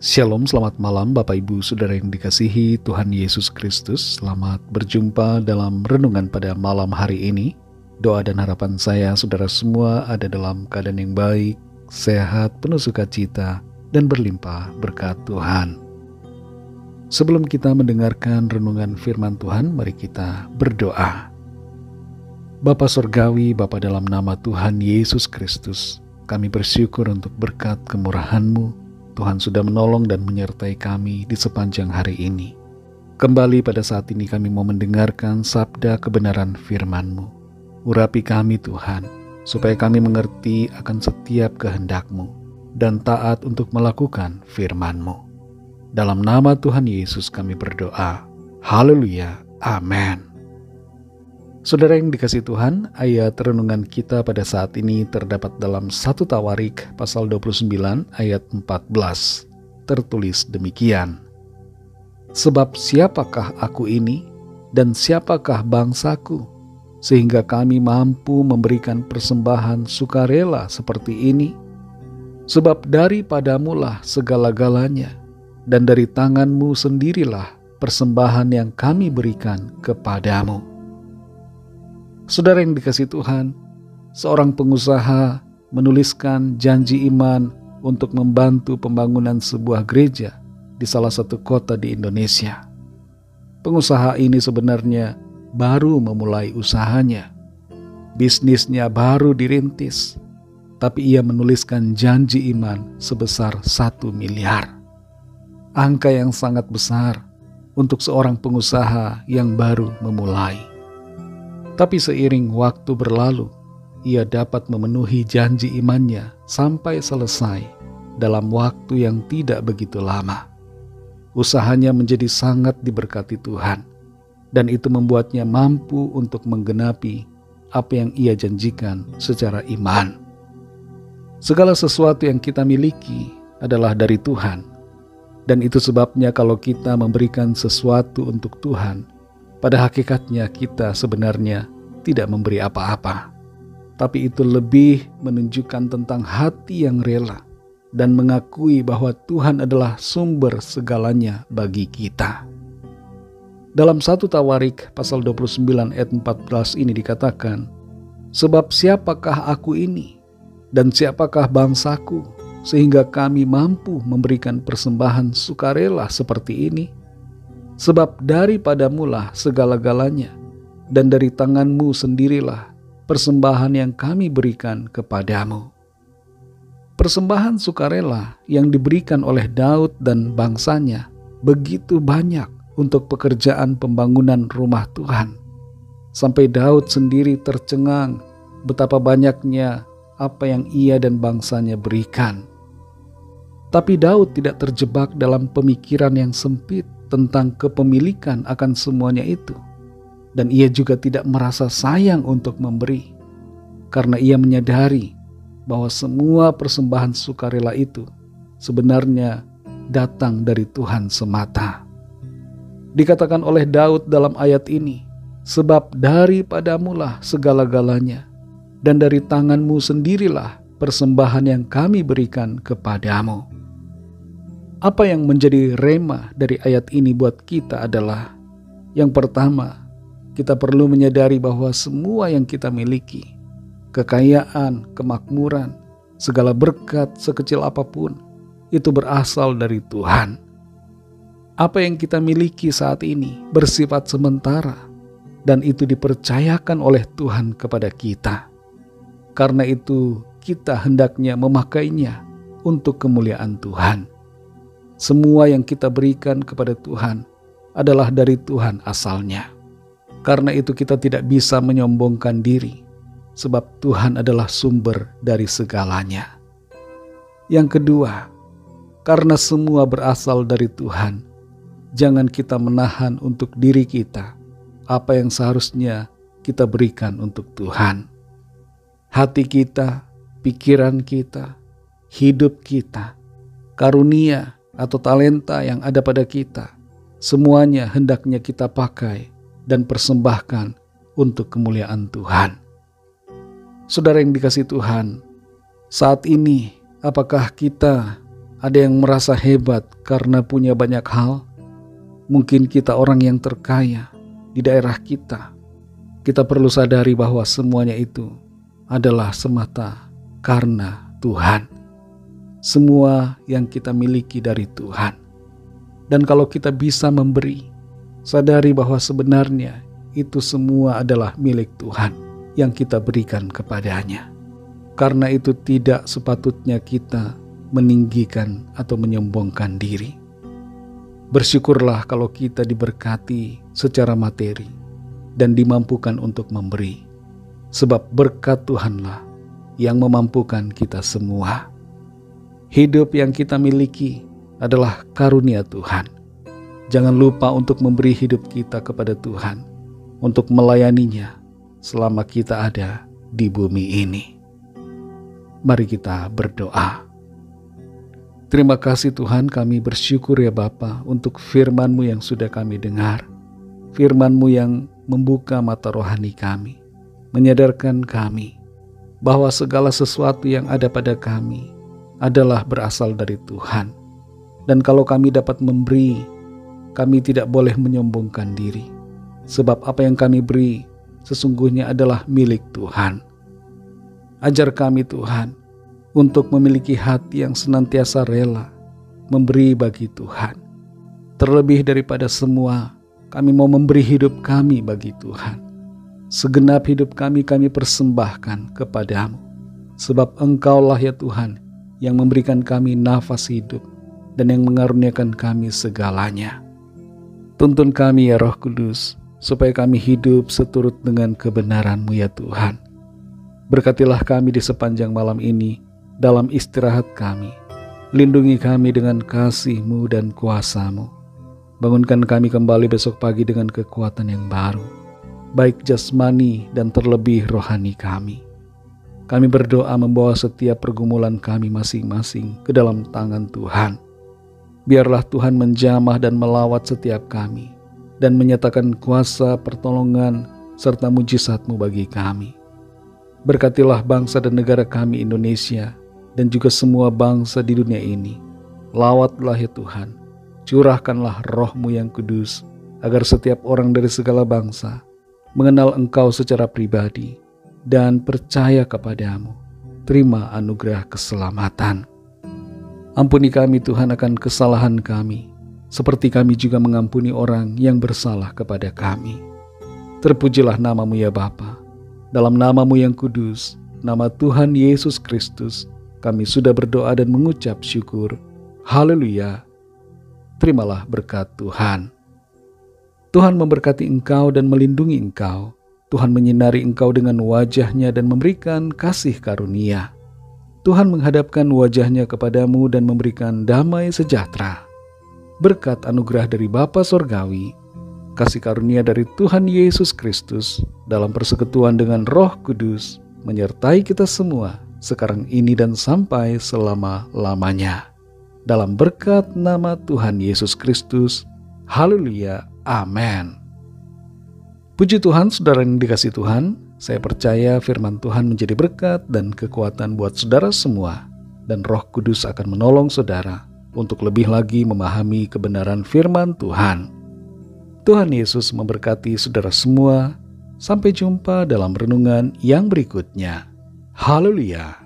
Shalom, selamat malam Bapak Ibu Saudara yang dikasihi Tuhan Yesus Kristus. Selamat berjumpa dalam renungan pada malam hari ini. Doa dan harapan saya saudara semua ada dalam keadaan yang baik, sehat, penuh sukacita, dan berlimpah berkat Tuhan. Sebelum kita mendengarkan renungan firman Tuhan, mari kita berdoa. Bapa Surgawi, Bapa dalam nama Tuhan Yesus Kristus, kami bersyukur untuk berkat kemurahan-Mu. Tuhan sudah menolong dan menyertai kami di sepanjang hari ini. Kembali pada saat ini kami mau mendengarkan sabda kebenaran firman-Mu. Urapi kami Tuhan, supaya kami mengerti akan setiap kehendak-Mu dan taat untuk melakukan firman-Mu. Dalam nama Tuhan Yesus kami berdoa. Haleluya. Amin. Saudara yang dikasihi Tuhan, ayat renungan kita pada saat ini terdapat dalam 1 Tawarik pasal 29 ayat 14. Tertulis demikian. Sebab siapakah aku ini dan siapakah bangsaku, sehingga kami mampu memberikan persembahan sukarela seperti ini? Sebab daripadamu-lah segala-galanya, dan dari tangan-Mu sendirilah persembahan yang kami berikan kepadamu. Saudara yang dikasihi Tuhan, seorang pengusaha menuliskan janji iman untuk membantu pembangunan sebuah gereja di salah satu kota di Indonesia. Pengusaha ini sebenarnya baru memulai usahanya. Bisnisnya baru dirintis, tapi ia menuliskan janji iman sebesar 1 miliar. Angka yang sangat besar untuk seorang pengusaha yang baru memulai. Tapi seiring waktu berlalu, ia dapat memenuhi janji imannya sampai selesai dalam waktu yang tidak begitu lama. Usahanya menjadi sangat diberkati Tuhan, dan itu membuatnya mampu untuk menggenapi apa yang ia janjikan secara iman. Segala sesuatu yang kita miliki adalah dari Tuhan. Dan itu sebabnya kalau kita memberikan sesuatu untuk Tuhan, pada hakikatnya kita sebenarnya tidak memberi apa-apa. Tapi itu lebih menunjukkan tentang hati yang rela dan mengakui bahwa Tuhan adalah sumber segalanya bagi kita. Dalam 1 Tawarik pasal 29 ayat 14 ini dikatakan, sebab siapakah aku ini dan siapakah bangsaku, sehingga kami mampu memberikan persembahan sukarela seperti ini? Sebab daripadamu-lah segala-galanya, dan dari tangan-Mu sendirilah persembahan yang kami berikan kepadamu. Persembahan sukarela yang diberikan oleh Daud dan bangsanya begitu banyak untuk pekerjaan pembangunan rumah Tuhan. Sampai Daud sendiri tercengang betapa banyaknya apa yang ia dan bangsanya berikan. Tapi Daud tidak terjebak dalam pemikiran yang sempit tentang kepemilikan akan semuanya itu. Dan ia juga tidak merasa sayang untuk memberi. Karena ia menyadari bahwa semua persembahan sukarela itu sebenarnya datang dari Tuhan semata. Dikatakan oleh Daud dalam ayat ini, sebab daripadamu-lah segala-galanya, dan dari tangan-Mu sendirilah persembahan yang kami berikan kepadamu. Apa yang menjadi rema dari ayat ini buat kita adalah, yang pertama, kita perlu menyadari bahwa semua yang kita miliki, kekayaan, kemakmuran, segala berkat sekecil apapun, itu berasal dari Tuhan. Apa yang kita miliki saat ini bersifat sementara, dan itu dipercayakan oleh Tuhan kepada kita. Karena itu kita hendaknya memakainya untuk kemuliaan Tuhan. Semua yang kita berikan kepada Tuhan adalah dari Tuhan asalnya. Karena itu kita tidak bisa menyombongkan diri, sebab Tuhan adalah sumber dari segalanya. Yang kedua, karena semua berasal dari Tuhan, jangan kita menahan untuk diri kita apa yang seharusnya kita berikan untuk Tuhan. Hati kita, pikiran kita, hidup kita, karunia atau talenta yang ada pada kita, semuanya hendaknya kita pakai dan persembahkan untuk kemuliaan Tuhan. Saudara yang dikasihi Tuhan, saat ini apakah kita Ada yang merasa hebat karena punya banyak hal. Mungkin kita orang yang terkaya di daerah kita. Kita perlu sadari bahwa semuanya itu adalah semata karena Tuhan. Semua yang kita miliki dari Tuhan. Dan kalau kita bisa memberi, sadari bahwa sebenarnya itu semua adalah milik Tuhan yang kita berikan kepadanya. Karena itu tidak sepatutnya kita meninggikan atau menyombongkan diri. Bersyukurlah kalau kita diberkati secara materi dan dimampukan untuk memberi. Sebab berkat Tuhanlah yang memampukan kita semua. Hidup yang kita miliki adalah karunia Tuhan. Jangan lupa untuk memberi hidup kita kepada Tuhan, untuk melayaninya selama kita ada di bumi ini. Mari kita berdoa. Terima kasih Tuhan, kami bersyukur ya Bapa untuk firman-Mu yang sudah kami dengar. Firman-Mu yang membuka mata rohani kami, menyadarkan kami bahwa segala sesuatu yang ada pada kami adalah berasal dari Tuhan. Dan kalau kami dapat memberi, kami tidak boleh menyombongkan diri. Sebab apa yang kami beri sesungguhnya adalah milik Tuhan. Ajar kami Tuhan untuk memiliki hati yang senantiasa rela memberi bagi Tuhan. Terlebih daripada semua, kami mau memberi hidup kami bagi Tuhan. Segenap hidup kami persembahkan kepadamu. Sebab Engkaulah ya Tuhan yang memberikan kami nafas hidup dan yang mengaruniakan kami segalanya. Tuntun kami ya Roh Kudus, supaya kami hidup seturut dengan kebenaran-Mu ya Tuhan. Berkatilah kami di sepanjang malam ini, dalam istirahat kami. Lindungi kami dengan kasih-Mu dan kuasa-Mu. Bangunkan kami kembali besok pagi dengan kekuatan yang baru, baik jasmani dan terlebih rohani kami. Kami berdoa membawa setiap pergumulan kami masing-masing ke dalam tangan Tuhan. Biarlah Tuhan menjamah dan melawat setiap kami, dan menyatakan kuasa, pertolongan, serta mujizat-Mu bagi kami. Berkatilah bangsa dan negara kami Indonesia, dan juga semua bangsa di dunia ini. Lawatlah ya Tuhan, curahkanlah Roh-Mu yang kudus, agar setiap orang dari segala bangsa mengenal Engkau secara pribadi dan percaya kepadamu. Terima anugerah keselamatan. Ampuni kami Tuhan akan kesalahan kami, seperti kami juga mengampuni orang yang bersalah kepada kami. Terpujilah nama-Mu ya Bapa. Dalam nama-Mu yang kudus, nama Tuhan Yesus Kristus, kami sudah berdoa dan mengucap syukur. Haleluya. Terimalah berkat Tuhan. Tuhan memberkati engkau dan melindungi engkau. Tuhan menyinari engkau dengan wajah-Nya dan memberikan kasih karunia. Tuhan menghadapkan wajah-Nya kepadamu dan memberikan damai sejahtera. Berkat anugerah dari Bapa Sorgawi, kasih karunia dari Tuhan Yesus Kristus dalam persekutuan dengan Roh Kudus menyertai kita semua sekarang ini dan sampai selama-lamanya. Dalam berkat nama Tuhan Yesus Kristus. Haleluya. Amin. Puji Tuhan, saudara yang dikasihi Tuhan. Saya percaya firman Tuhan menjadi berkat dan kekuatan buat saudara semua. Dan Roh Kudus akan menolong saudara untuk lebih lagi memahami kebenaran firman Tuhan. Tuhan Yesus memberkati saudara semua. Sampai jumpa dalam renungan yang berikutnya. Haleluya.